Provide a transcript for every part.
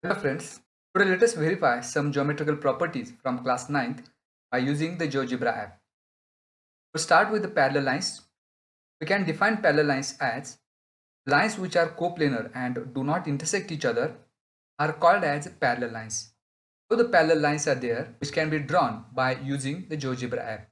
Hello friends, today let us verify some geometrical properties from class 9th by using the Geogebra app. To start with the parallel lines, we can define parallel lines as lines which are coplanar and do not intersect each other are called as parallel lines. So the parallel lines are there which can be drawn by using the Geogebra app.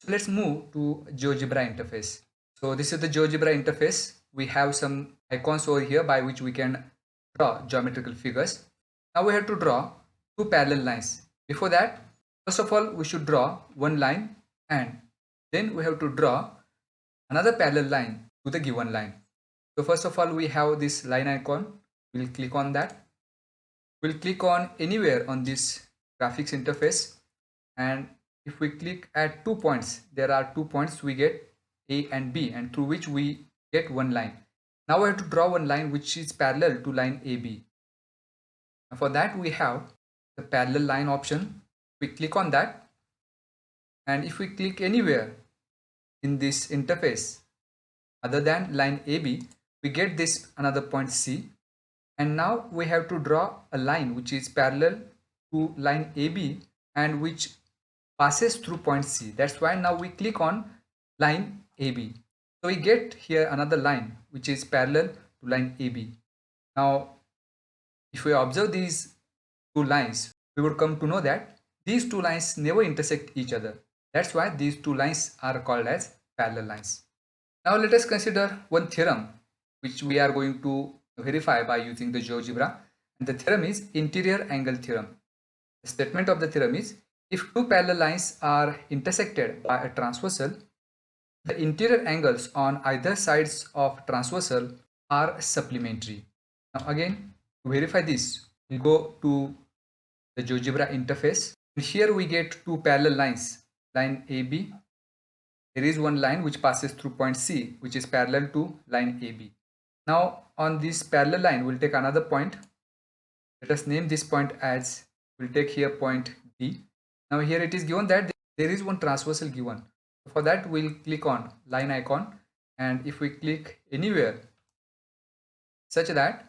So let's move to Geogebra interface. So this is the Geogebra interface. We have some icons over here by which we can draw geometrical figures. Now we have to draw two parallel lines. Before that, first of all, we should draw one line and then we have to draw another parallel line to the given line. So first of all, we have this line icon. We'll click on that. We'll click on anywhere on this graphics interface, and if we click at 2 points, there are 2 points we get A and B, and through which we get one line. Now we have to draw one line which is parallel to line AB. For that we have the parallel line option. We click on that, and if we click anywhere in this interface other than line AB, we get this another point C. And now we have to draw a line which is parallel to line AB and which passes through point C. That's why now we click on line AB. So we get here another line which is parallel to line AB. Now if we observe these two lines, we would come to know that these two lines never intersect each other. That's why these two lines are called as parallel lines. Now let us consider one theorem which we are going to verify by using the GeoGebra, and the theorem is interior angle theorem. The statement of the theorem is, if two parallel lines are intersected by a transversal, the interior angles on either sides of transversal are supplementary. Now again, to verify this, we go to the GeoGebra interface. And here we get two parallel lines, line AB. There is one line which passes through point C, which is parallel to line AB. Now on this parallel line, we'll take another point. Let us name this point as, we'll take here point D. Now here it is given that there is one transversal given. For that we'll click on line icon, and if we click anywhere such that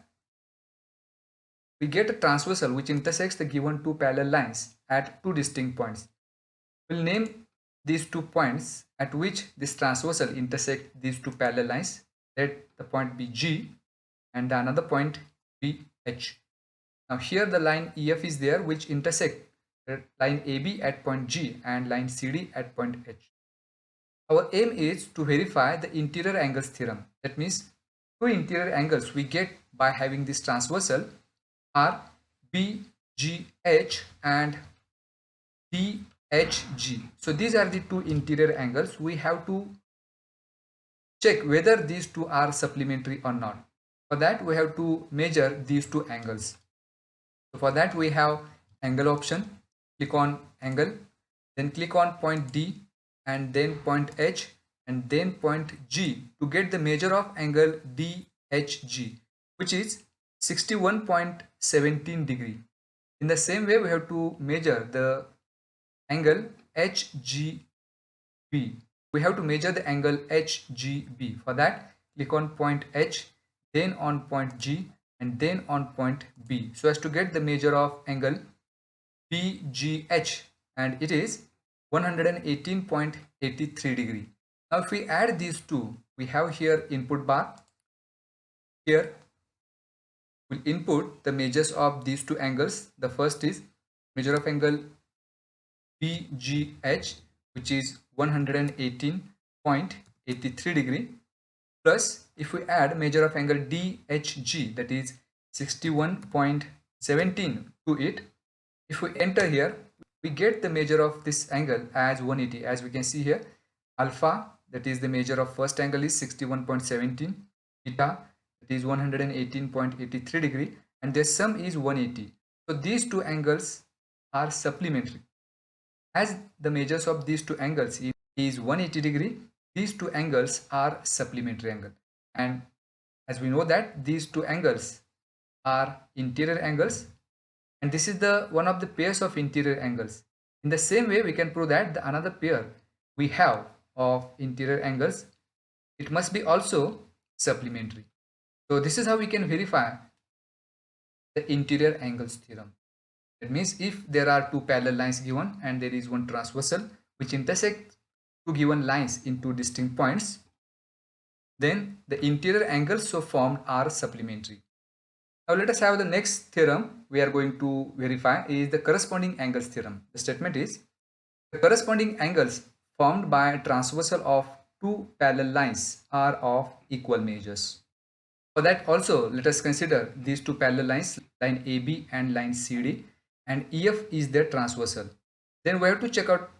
we get a transversal which intersects the given two parallel lines at two distinct points. We'll name these 2 points at which this transversal intersect these two parallel lines. Let the point be G and the another point be H. Now here the line EF is there which intersect line AB at point G and line CD at point H. Our aim is to verify the interior angles theorem. That means two interior angles we get by having this transversal are BGH and DHG. So these are the two interior angles. We have to check whether these two are supplementary or not. For that we have to measure these two angles. So for that we have angle option. Click on angle, then click on point D and then point H and then point G to get the measure of angle DHG, which is 61.17 degree. In the same way, we have to measure the angle HGB. We have to measure the angle HGB. For that, click on point H, then on point G, and then on point B, so as to get the measure of angle BGH, and it is 118.83 degree. Now if we add these two, we have here input bar. Here we'll input the measures of these two angles. The first is measure of angle BGH, which is 118.83 degree, plus if we add measure of angle DHG, that is 61.17 to it. If we enter here, we get the measure of this angle as 180. As we can see here, alpha, that is the measure of first angle, is 61.17, beta, that is 118.83 degree, and their sum is 180. So these two angles are supplementary. As the measures of these two angles is 180 degree, these two angles are supplementary angle. And as we know that these two angles are interior angles, and this is the one of the pairs of interior angles. In the same way, we can prove that the another pair we have of interior angles, it must be also supplementary. So this is how we can verify the interior angles theorem. That means if there are two parallel lines given and there is one transversal which intersect two given lines in two distinct points, then the interior angles so formed are supplementary. Now let us have the next theorem we are going to verify is the corresponding angles theorem. The statement is the corresponding angles formed by a transversal of two parallel lines are of equal measures. For that also let us consider these two parallel lines, line AB and line CD, and EF is their transversal. Then we have to check out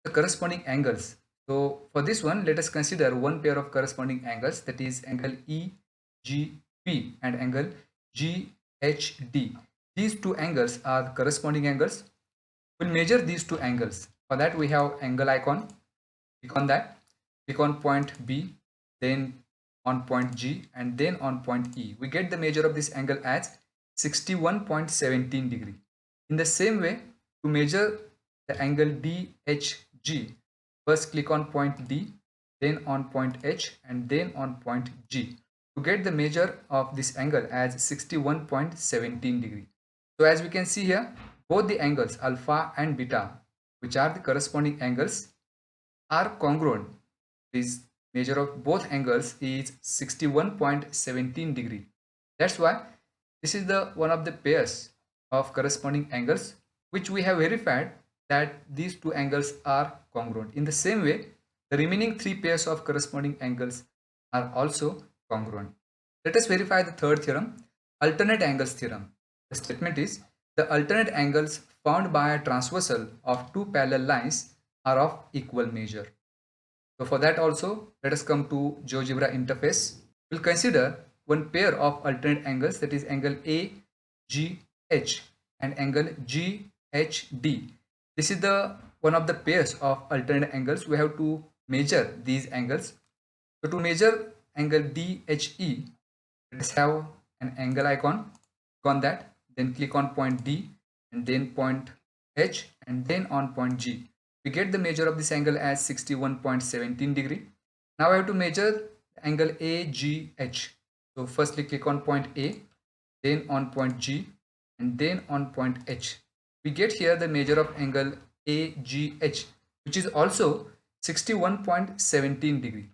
the corresponding angles. So for this one let us consider one pair of corresponding angles, that is angle EGP and angle GHD. These two angles are the corresponding angles. We'll measure these two angles. For that we have angle icon. Click on that. Click on point B, then on point G, and then on point E. We get the measure of this angle as 61.17 degree. In the same way, to measure the angle DHG, first click on point D, then on point H, and then on point G to get the measure of this angle as 61.17 degree. So as we can see here, both the angles alpha and beta, which are the corresponding angles, are congruent. This measure of both angles is 61.17 degree. That's why this is the one of the pairs of corresponding angles which we have verified that these two angles are congruent. In the same way, the remaining three pairs of corresponding angles are also congruent. Let us verify the third theorem, alternate angles theorem. The statement is the alternate angles found by a transversal of two parallel lines are of equal measure. So for that also, let us come to GeoGebra interface. We'll consider one pair of alternate angles, that is angle AGH and angle GHD. This is the one of the pairs of alternate angles. We have to measure these angles. So to measure angle DHE, let us have an angle icon. Click on that, then click on point D and then point H and then on point G. We get the measure of this angle as 61.17 degree. Now I have to measure angle AGH. So firstly click on point A, then on point G, and then on point H. We get here the measure of angle AGH, which is also 61.17 degree.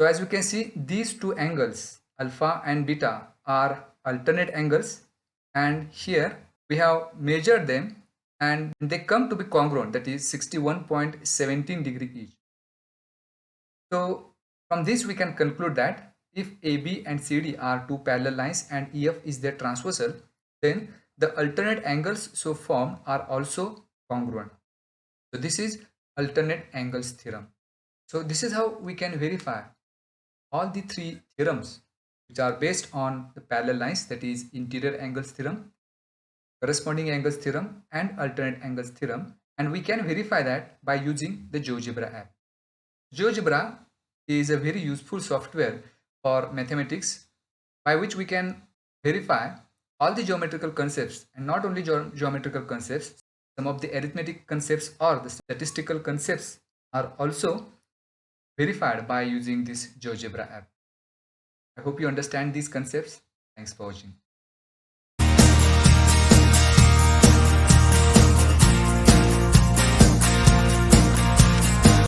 So as we can see, these two angles, alpha and beta, are alternate angles, and here we have measured them and they come to be congruent, that is 61.17 degree each. So from this we can conclude that if AB and CD are two parallel lines and EF is their transversal, then the alternate angles so formed are also congruent. So this is alternate angles theorem. So this is how we can verify all the three theorems which are based on the parallel lines, that is interior angles theorem, corresponding angles theorem, and alternate angles theorem, and we can verify that by using the GeoGebra app. GeoGebra is a very useful software for mathematics by which we can verify all the geometrical concepts, and not only geometrical concepts, some of the arithmetic concepts or the statistical concepts are also verified by using this GeoGebra app. I hope you understand these concepts. Thanks for watching.